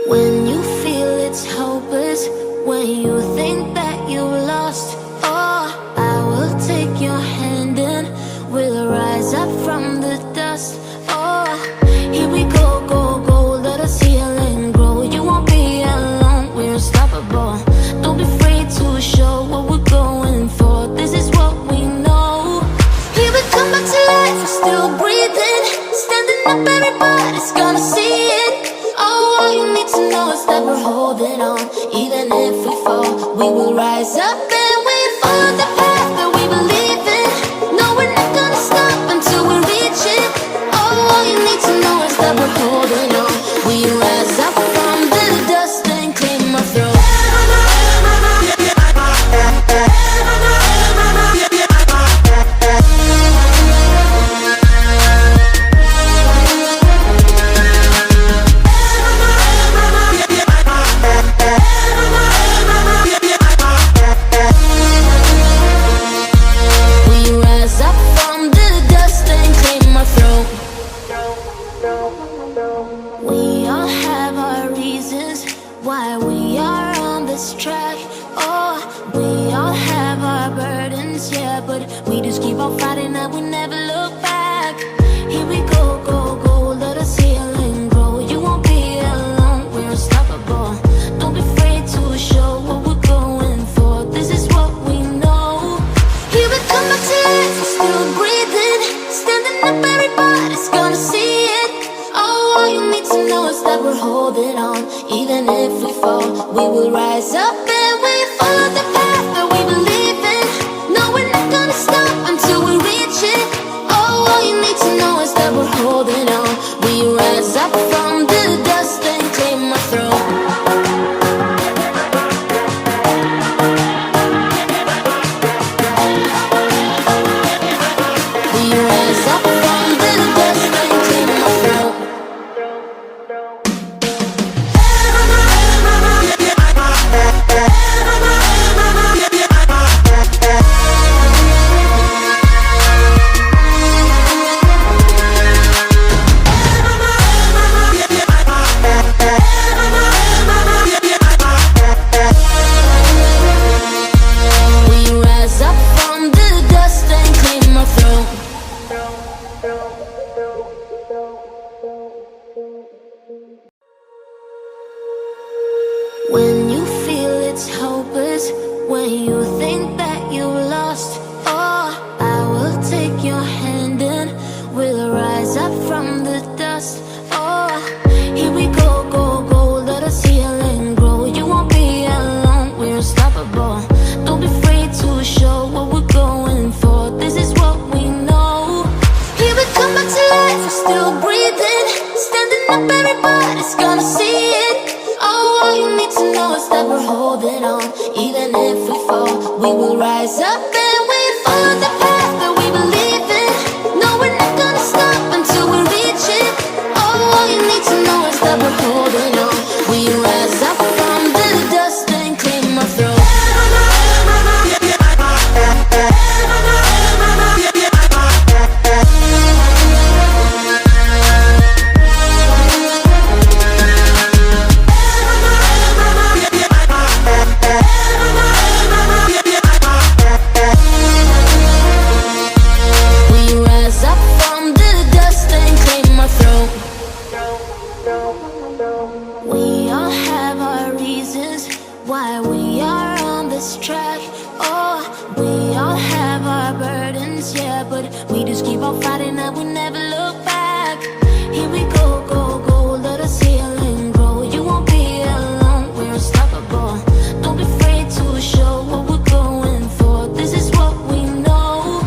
When you feel it's hopeless, when you think that you lost, oh, I will take your hand and we'll rise up from the dust. Oh, here we go, go, go, let us heal and grow. You won't be alone, we're unstoppable. Don't be afraid to show what we're going for. This is what we know. Here we come back to life, we're still breathing. Standing up, everybody's gonna see it. Oh, all you need to know is that we're holding on. Even if we fall, we will rise up and we follow the path that we believe in. No, we're not gonna stop until we reach it. Oh, all you need to know is that we're holding on. We rise up from the dust and claim our throne. We all have our reasons why we are on this track. Oh, we all have our burdens, yeah, but we just keep on fighting and we never look back. Here we go, go, go, let us heal and grow. You won't be alone, we're unstoppable. Don't be afraid to show what we're going for. This is what we know. Here we come back to life, we're still breathing. Standing up, everybody's gonna see it. Oh, all you need to know is that we're holding on. Even if we fall, we will rise up and we follow the path that we believe in. No, we're not gonna stop until we reach it. Oh, all you need to know is that we're holding on. We rise up from the dust and claim our throne. We rise up from the dust and claim our throne. When you feel it's hopeless, when you think that you lost, oh, I will take your hand and we'll rise up from the dust. Oh, here we go, go, go, let us heal and grow. You won't be alone, we're unstoppable. Don't be afraid to show what we're going for. This is what we know. Here we come back to life, we're still breathing. Standing up, everybody's gonna see it. Oh, all you need to know is that we're holding on. Even if we fall, we will rise up and we follow the path that we believe in. No, we're not gonna stop until we reach it. Oh, all you need to know is that we're holding on. We rise up from the dust and claim our throne. We all have our reasons why we are on this track. Oh, we all have our burdens, yeah, but we just keep on fighting and we never look back. Here we go, go, go, let us heal and grow. You won't be alone, we're unstoppable. Don't be afraid to show what we're going for. This is what we know.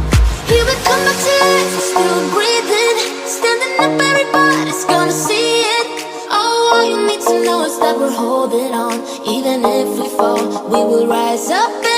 Here we come back to life, we're still breathing. Standing up, everybody's gonna see it. Oh, all you need to know is that we're holding on. Even if we fall, we will rise up.